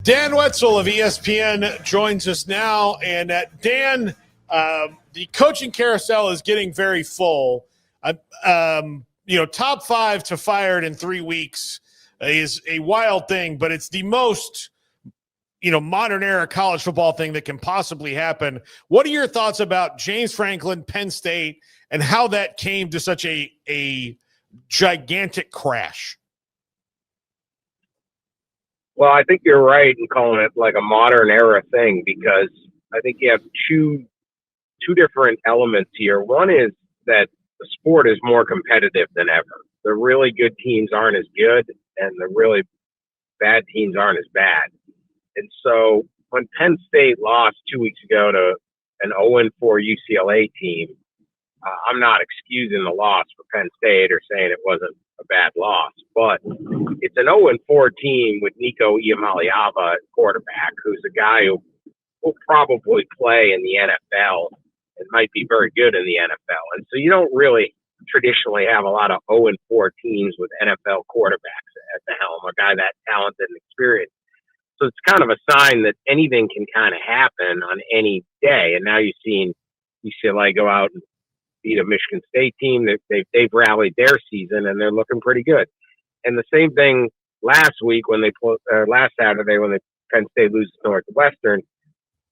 Dan Wetzel of ESPN joins us now. And Dan, the coaching carousel is getting very full. Top 5 to fired in 3 weeks is a wild thing, but it's the most, modern era college football thing that can possibly happen. What are your thoughts about James Franklin, Penn State, and how that came to such a gigantic crash? Well, I think you're right in calling it like a modern era thing, because I think you have two different elements here. One is that the sport is more competitive than ever. The really good teams aren't as good, and the really bad teams aren't as bad. And so when Penn State lost 2 weeks ago to an 0-4 UCLA team, I'm not excusing the loss for Penn State or saying it wasn't a bad loss, but it's an 0-4 team with Nico Iamaleava at quarterback, who's a guy who will probably play in the NFL and might be very good in the NFL. And so you don't really traditionally have a lot of 0-4 teams with NFL quarterbacks at the helm, a guy that talented and experienced. So it's kind of a sign that anything can kind of happen on any day. And now you've seen UCLA go out and beat a Michigan State team. They've rallied their season, and they're looking pretty good. And the same thing last Saturday when Penn State loses to Northwestern.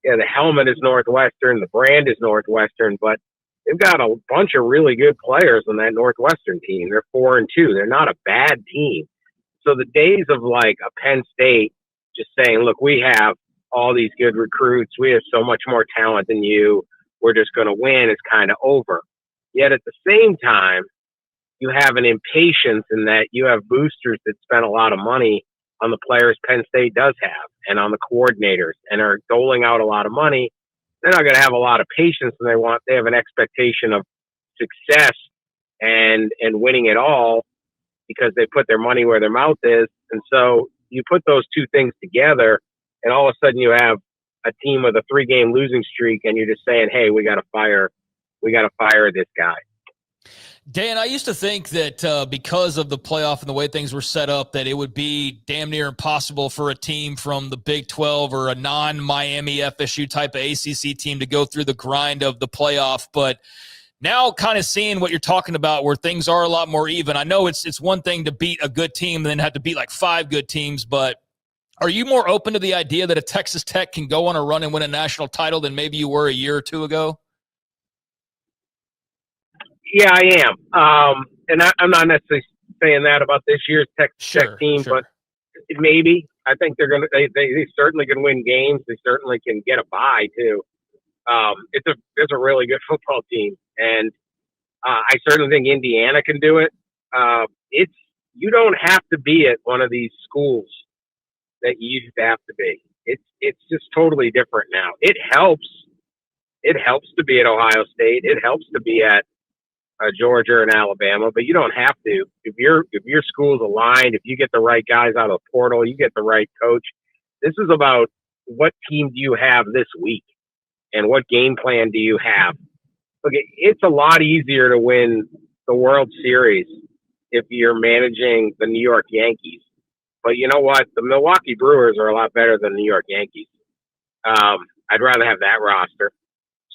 Yeah, the helmet is Northwestern, the brand is Northwestern, but they've got a bunch of really good players on that Northwestern team. They're 4-2. They're not a bad team. So the days of like a Penn State just saying, look, we have all these good recruits, we have so much more talent than you, we're just going to win, is kind of over. Yet at the same time, you have an impatience in that you have boosters that spend a lot of money on the players Penn State does have and on the coordinators and are doling out a lot of money. They're not going to have a lot of patience, and they have an expectation of success and winning it all because they put their money where their mouth is. And so you put those two things together, and all of a sudden you have a team with a 3-game losing streak, and you're just saying, hey, we got to fire this guy. Dan, I used to think that because of the playoff and the way things were set up, that it would be damn near impossible for a team from the Big 12 or a non-Miami FSU type of ACC team to go through the grind of the playoff. But now kind of seeing what you're talking about where things are a lot more even. I know it's one thing to beat a good team and then have to beat like 5 good teams, but are you more open to the idea that a Texas Tech can go on a run and win a national title than maybe you were a year or two ago? Yeah, I am. And I'm not necessarily saying that about this year's Texas Tech team, but maybe. I think they certainly can win games. They certainly can get a bye too. It's a really good football team, and I certainly think Indiana can do it. You don't have to be at one of these schools that you used to have to be. It's just totally different now. It helps to be at Ohio State. It helps to be at Georgia and Alabama, but you don't have to. If your school's aligned, if you get the right guys out of the portal, you get the right coach. This is about what team do you have this week and what game plan do you have. Look, it's a lot easier to win the World Series if you're managing the New York Yankees. But you know what? The Milwaukee Brewers are a lot better than the New York Yankees. I'd rather have that roster.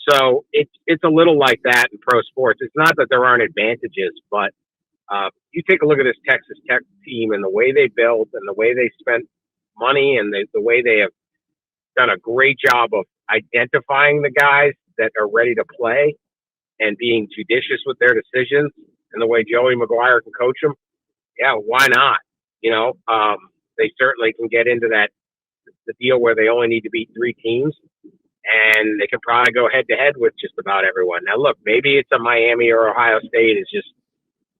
So it's a little like that in pro sports. It's not that there aren't advantages, but you take a look at this Texas Tech team and the way they built and the way they spent money and the way they have done a great job of identifying the guys that are ready to play and being judicious with their decisions and the way Joey McGuire can coach them. Yeah, why not? They certainly can get into the deal where they only need to beat 3 teams. And they can probably go head-to-head with just about everyone. Now, look, maybe it's a Miami or Ohio State.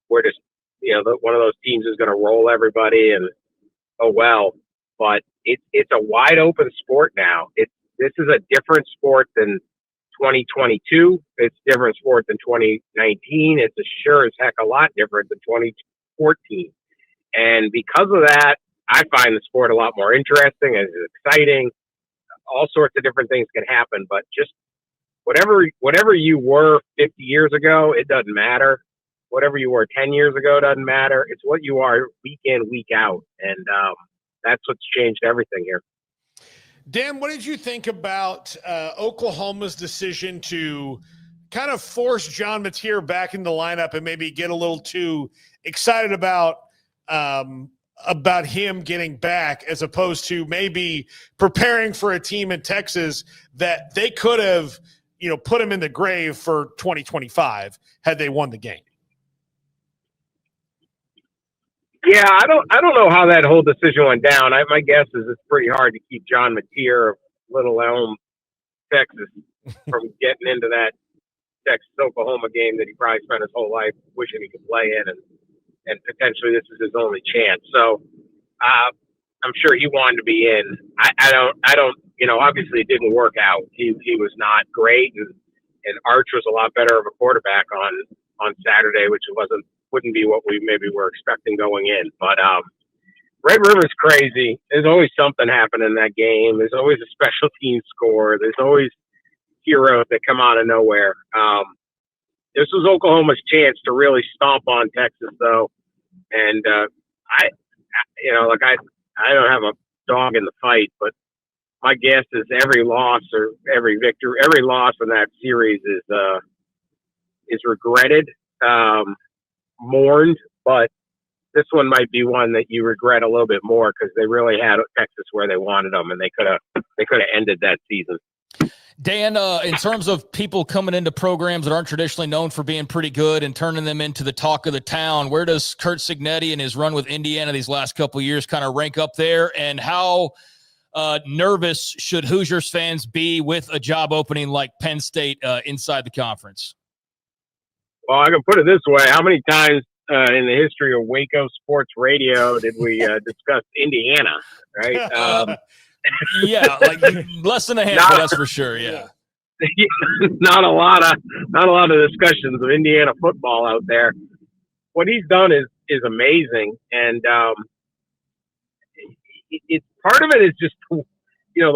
We're just, one of those teams is going to roll everybody and, oh, well. But it's a wide-open sport now. This is a different sport than 2022. It's a different sport than 2019. It's sure as heck a lot different than 2014. And because of that, I find the sport a lot more interesting and exciting. All sorts of different things can happen, but just whatever you were 50 years ago, it doesn't matter. Whatever you were 10 years ago doesn't matter. It's what you are week in, week out. And that's what's changed everything here. Dan, what did you think about Oklahoma's decision to kind of force John Mateer back in the lineup and maybe get a little too excited about him getting back, as opposed to maybe preparing for a team in Texas that they could have, put him in the grave for 2025 had they won the game? Yeah, I don't know how that whole decision went down. My guess is it's pretty hard to keep John Mateer of Little Elm, Texas, from getting into that Texas-Oklahoma game that he probably spent his whole life wishing he could play in, and potentially this is his only chance. So I'm sure he wanted to be in. I don't. Obviously it didn't work out. He was not great, and Arch was a lot better of a quarterback on Saturday, which wouldn't be what we maybe were expecting going in. But Red River's crazy. There's always something happening in that game. There's always a special team score. There's always heroes that come out of nowhere. This was Oklahoma's chance to really stomp on Texas, though. And I don't have a dog in the fight, but my guess is every loss or every victory, every loss in that series is regretted, mourned, but this one might be one that you regret a little bit more because they really had Texas where they wanted them, and they could have ended that season. Dan, in terms of people coming into programs that aren't traditionally known for being pretty good and turning them into the talk of the town, where does Curt Cignetti and his run with Indiana these last couple of years kind of rank up there? And how nervous should Hoosiers fans be with a job opening like Penn State inside the conference? Well, I can put it this way. How many times in the history of Waco Sports Radio did we discuss Indiana, right? Yeah, like less than a handful, that's for sure. Yeah, not a lot of discussions of Indiana football out there. What he's done is amazing, and it's part of it is just the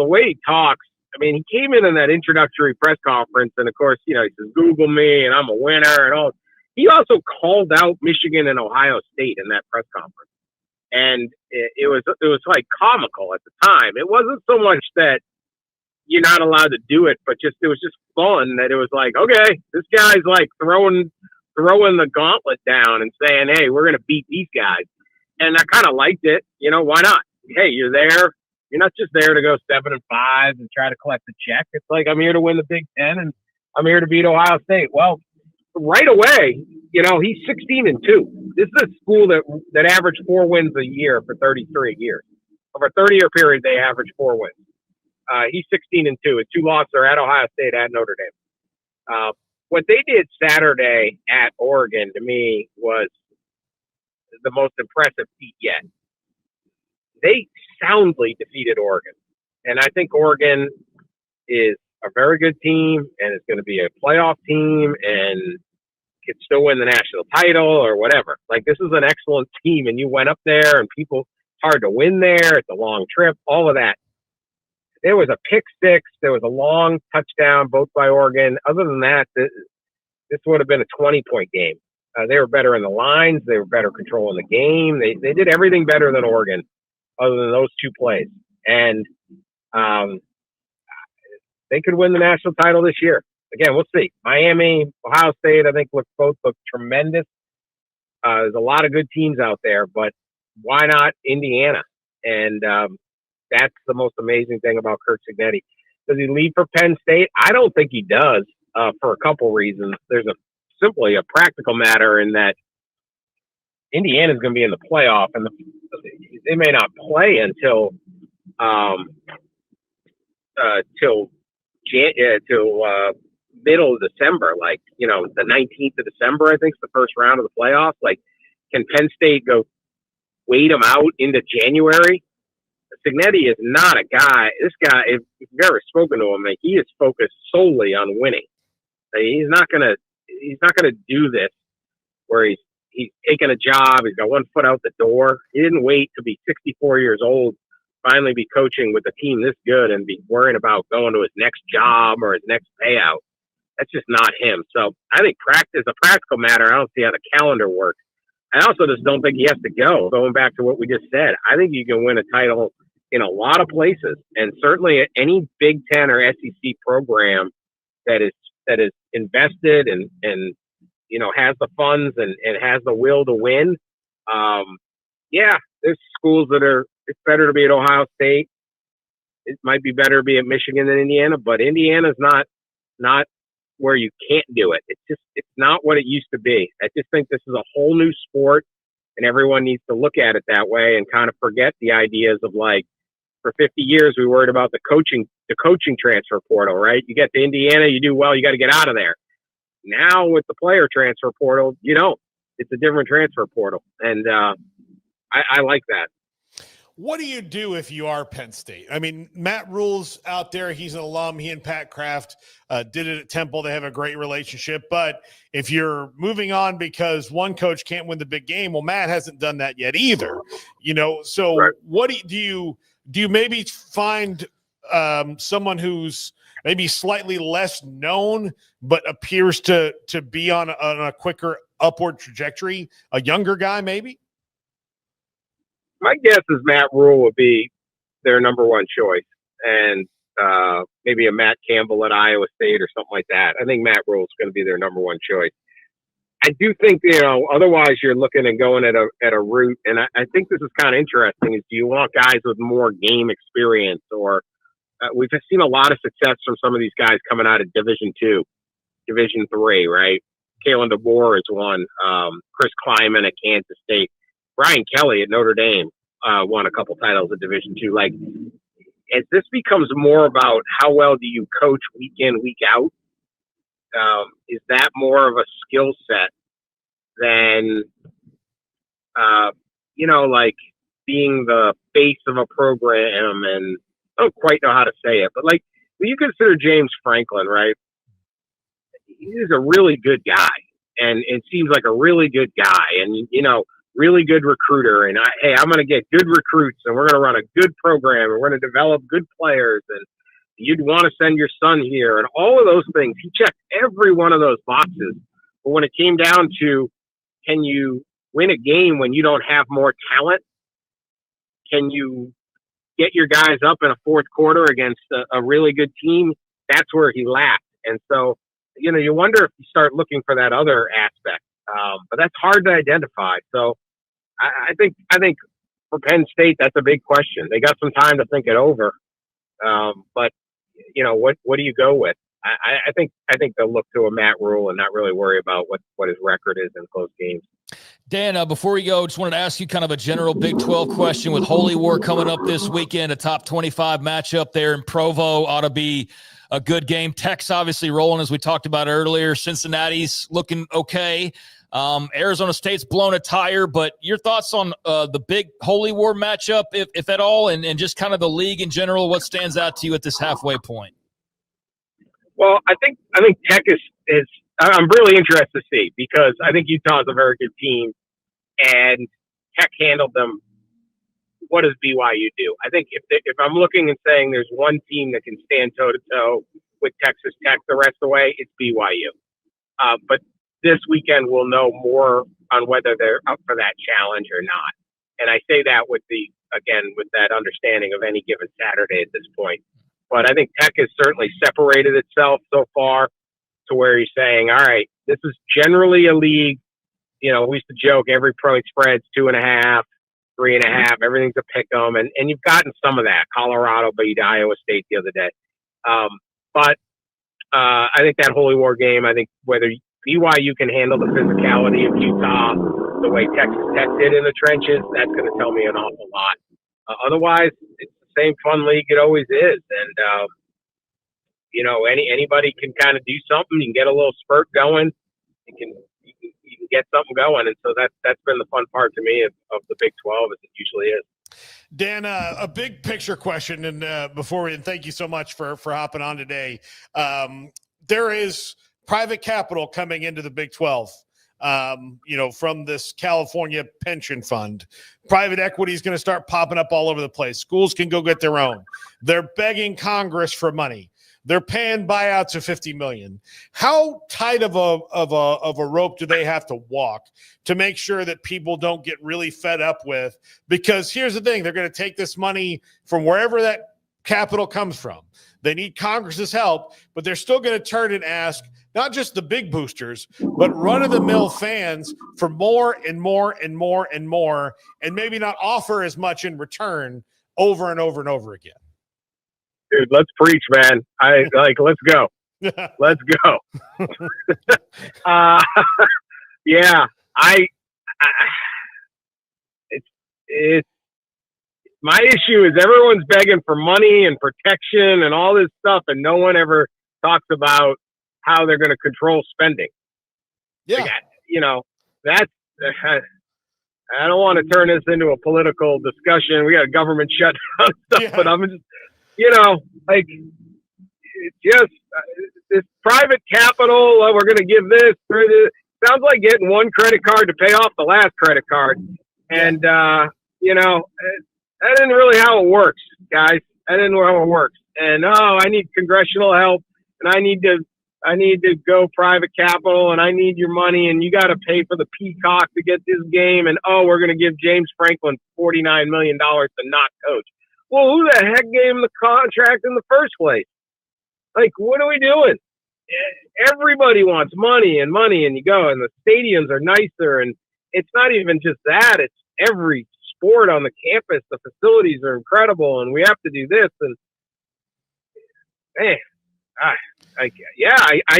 way he talks. I mean, he came in that introductory press conference, and of course, he says, "Google me, and I'm a winner," and all. He also called out Michigan and Ohio State in that press conference. And it was like comical at the time. It wasn't so much that you're not allowed to do it, but it was just fun that it was like, okay, this guy's like throwing the gauntlet down and saying, hey, we're going to beat these guys. And I kind of liked it. Why not? Hey, you're there. You're not just there to go 7-5 and try to collect the check. It's like, I'm here to win the Big Ten and I'm here to beat Ohio State. Well, right away, he's 16-2. This is a school that averaged 4 wins a year for 33 years. Over a 30-year period, they averaged 4 wins. He's 16-2. His 2 losses are at Ohio State, at Notre Dame. What they did Saturday at Oregon, to me, was the most impressive feat yet. They soundly defeated Oregon. And I think Oregon is a very good team and is going to be a playoff team and could still win the national title or whatever. Like, this is an excellent team, and you went up there, and it's hard to win there. It's a long trip, all of that. There was a pick six. There was a long touchdown, both by Oregon. Other than that, this would have been a 20-point game. They were better in the lines. They were better controlling the game. They did everything better than Oregon, other than those 2 plays. And they could win the national title this year. Again, we'll see. Miami, Ohio State, I think both look tremendous. There's a lot of good teams out there, but why not Indiana? And that's the most amazing thing about Curt Cignetti. Does he leave for Penn State? I don't think he does for a couple reasons. There's simply a practical matter in that Indiana's going to be in the playoff, and they may not play until middle of December, like, the 19th of December, I think is the first round of the playoffs. Like, can Penn State go wait them out into January? Cignetti is not a guy. This guy, if you've ever spoken to him, like, he is focused solely on winning. He's not gonna do this where he's taking a job. He's got one foot out the door. He didn't wait to be 64 years old, finally be coaching with a team this good and be worrying about going to his next job or his next payout. That's just not him. So I think practice, a practical matter, I don't see how the calendar works. I also just don't think he has to go. Going back to what we just said, I think you can win a title in a lot of places, and certainly any Big Ten or SEC program that is invested and has the funds and has the will to win. There's schools it's better to be at Ohio State. It might be better to be at Michigan than Indiana, but Indiana's not where you can't do it. It's not what it used to be. I just think this is a whole new sport, and everyone needs to look at it that way and kind of forget the ideas of, like, for 50 years we worried about the coaching transfer portal, right? You get to Indiana, you do well, you got to get out of there. Now with the player transfer portal, you don't. It's a different transfer portal, and I like that. What do you do if you are Penn State? I mean, Matt Rhule's out there. He's an alum. He and Pat Kraft did it at Temple. They have a great relationship. But if you're moving on because one coach can't win the big game, well, Matt hasn't done that yet either. So right. What do you maybe find someone who's maybe slightly less known but appears to be on a quicker upward trajectory, a younger guy maybe? My guess is Matt Rhule would be their number one choice, and maybe a Matt Campbell at Iowa State or something like that. I think Matt Rhule is going to be their number one choice. I do think, otherwise you're looking and going at a route, and I think this is kind of interesting, is do you want guys with more game experience, or we've seen a lot of success from some of these guys coming out of Division II, Division III, right? Kalen DeBoer is one, Chris Kleiman at Kansas State. Brian Kelly at Notre Dame won a couple titles at Division II. Like, as this becomes more about how well do you coach week in, week out, is that more of a skill set than, like being the face of a program? And I don't quite know how to say it, but like, when you consider James Franklin, right? He's a really good guy, and it seems like a really good guy, and really good recruiter, and I'm going to get good recruits, and we're going to run a good program, and we're going to develop good players, and you'd want to send your son here, and all of those things. He checked every one of those boxes. But when it came down to, can you win a game when you don't have more talent? Can you get your guys up in a fourth quarter against a really good team? That's where he lacked. And so, you wonder if you start looking for that other aspect. But that's hard to identify. So I think for Penn State, that's a big question. They got some time to think it over. But what do you go with? I think they'll look to a Matt Rhule and not really worry about what his record is in close games. Dan, before we go, just wanted to ask you kind of a general Big 12 question. With Holy War coming up this weekend, a top 25 matchup there in Provo ought to be a good game. Tech's obviously rolling, as we talked about earlier. Cincinnati's looking okay. Arizona State's blown a tire, but your thoughts on the big Holy War matchup, if at all, and just kind of the league in general, what stands out to you at this halfway point? Well, I think Tech is I'm really interested to see, because I think Utah is a very good team, and Tech handled them. What does BYU do? I think if I'm looking and saying there's one team that can stand toe to toe with Texas Tech the rest of the way, it's BYU. But this weekend we'll know more on whether they're up for that challenge or not. And I say that with that understanding of any given Saturday at this point. But I think Tech has certainly separated itself so far to where he's saying, all right, this is generally a league. We used to joke every point spread's 2.5, 3.5, everything's a pick 'em. And you've gotten some of that. Colorado beat Iowa State the other day. But I think that Holy War game, I think whether BYU can handle the physicality of Utah the way Texas Tech did in the trenches, that's going to tell me an awful lot. Otherwise, it's the same fun league it always is. And, anybody can kind of do something. You can get a little spurt going. You can get something going. And so that's been the fun part to me of the Big 12, as it usually is. Dan, a big picture question, and thank you so much for hopping on today. There is private capital coming into the Big 12, from this California pension fund. Private equity is going to start popping up all over the place. Schools can go get their own. They're begging Congress for money. They're paying buyouts of $50 million. How tight of a rope do they have to walk to make sure that people don't get really fed up with? Because here's the thing, they're going to take this money from wherever that capital comes from. They need Congress's help, but they're still going to turn and ask not just the big boosters, but run-of-the-mill fans for more and more and more and more, and maybe not offer as much in return over and over and over again. Dude, let's preach, man. Let's go. Let's go. Yeah, it's my issue is everyone's begging for money and protection and all this stuff, and no one ever talks about how they're going to control spending. Yeah. That's I don't want to turn this into a political discussion. We got a government shutdown stuff, but I'm just, it's just this private capital. We're going to give this. Sounds like getting one credit card to pay off the last credit card. And, that isn't really how it works, guys. That isn't how it works. And, I need congressional help, and I need to go private capital, and I need your money, and you got to pay for the Peacock to get this game. And, we're going to give James Franklin $49 million to not coach. Well, who the heck gave him the contract in the first place? Like, what are we doing? Everybody wants money, and you go, and the stadiums are nicer, and it's not even just that. It's every sport on the campus. The facilities are incredible, and we have to do this. And, man, I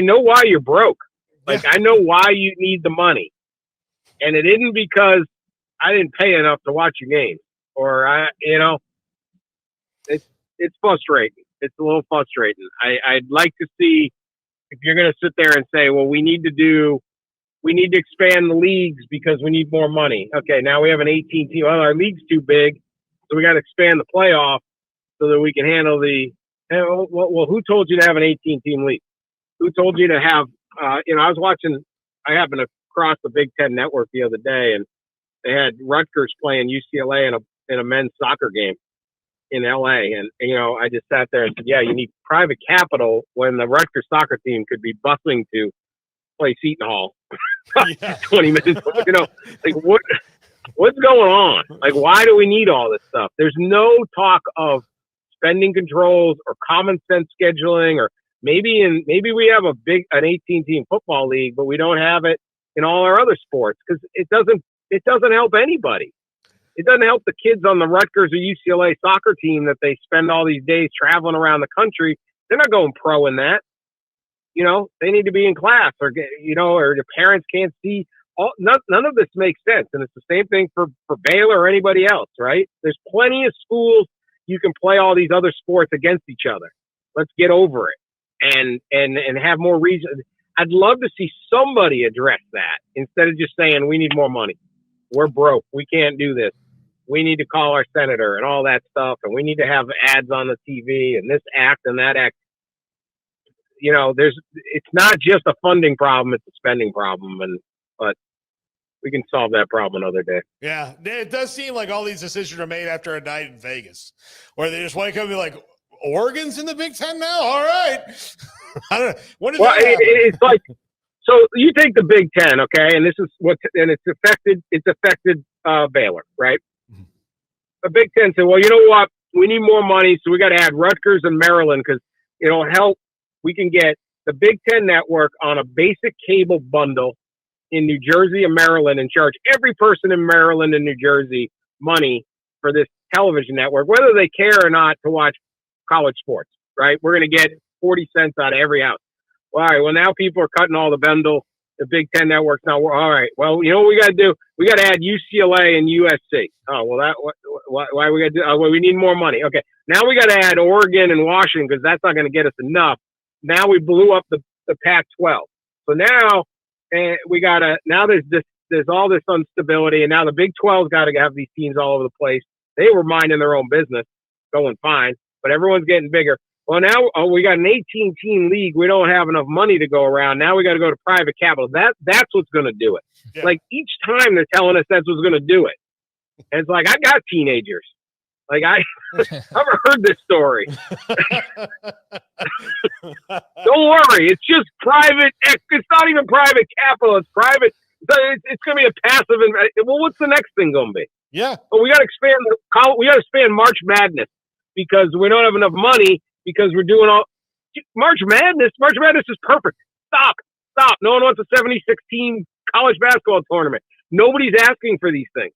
know why you're broke. I know why you need the money. And it isn't because I didn't pay enough to watch your game, or it's frustrating. It's a little frustrating. I'd like to see, if you're going to sit there and say, well, we need to expand the leagues because we need more money. Okay, now we have an 18 team. Well, our league's too big, so we got to expand the playoff so that we can handle the. Well, who told you to have an 18 team league? Who told you to have? I was watching. I happened to cross the Big Ten network the other day, and they had Rutgers playing UCLA in a men's soccer game in LA. And, I just sat there and said, yeah, you need private capital when the Rutgers soccer team could be bustling to play Seton Hall 20 minutes. What's going on? Why do we need all this stuff? There's no talk of spending controls or common sense scheduling, or maybe we have an 18 team football league, but we don't have it in all our other sports, because it doesn't help anybody. It doesn't help the kids on the Rutgers or UCLA soccer team that they spend all these days traveling around the country. They're not going pro in that. They need to be in class, or their parents can't see. None of this makes sense. And it's the same thing for Baylor or anybody else, right? There's plenty of schools you can play all these other sports against each other. Let's get over it and have more reason. I'd love to see somebody address that instead of just saying we need more money. We're broke. We can't do this. We need to call our senator and all that stuff, and we need to have ads on the TV and this act and that act. It's not just a funding problem; it's a spending problem, but we can solve that problem another day. Yeah, it does seem like all these decisions are made after a night in Vegas, where they just wake up and be like, Oregon's in the Big Ten now? All right. I don't know. When did that happen? It's like, so you take the Big Ten, okay, and this is it's affected Baylor, right? Mm-hmm. The Big Ten said, well, you know what? We need more money, so we got to add Rutgers and Maryland, because it'll help. We can get the Big Ten network on a basic cable bundle in New Jersey and Maryland, and charge every person in Maryland and New Jersey money for this television network, whether they care or not to watch college sports, right? We're going to get 40 cents out of every house. Well, all right, well, now people are cutting all the bundle. The Big Ten networks now. All right, well, you know what we got to do? We got to add UCLA and USC. Oh, well, why we got to do? Well, we need more money. Okay, now we got to add Oregon and Washington, because that's not going to get us enough. Now we blew up the Pac-12. So now there's all this instability, and now the Big 12's got to have these teams all over the place. They were minding their own business, going fine, but everyone's getting bigger. Well, now we got an 18-team league. We don't have enough money to go around. Now we got to go to private capital. That's what's going to do it. Yeah. Like, each time they're telling us that's what's going to do it. And it's like, I got teenagers. Like, I've never heard this story. Don't worry. It's just private. It's not even private capital. It's private. It's going to be a passive. Well, what's the next thing going to be? Yeah. But we got to expand. We got to expand March Madness because we don't have enough money because we're doing all March Madness. March Madness is perfect. Stop. No one wants a 76-team college basketball tournament. Nobody's asking for these things.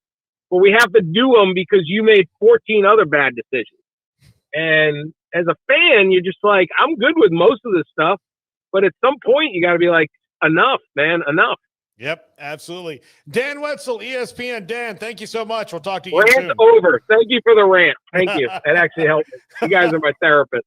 But we have to do them because you made 14 other bad decisions. And as a fan, you're just like, I'm good with most of this stuff. But at some point, you got to be like, enough, man, enough. Yep, absolutely. Dan Wetzel, ESPN. Dan, thank you so much. We'll talk to you soon. Rant's over. Thank you for the rant. Thank you. That actually helped me. You guys are my therapist.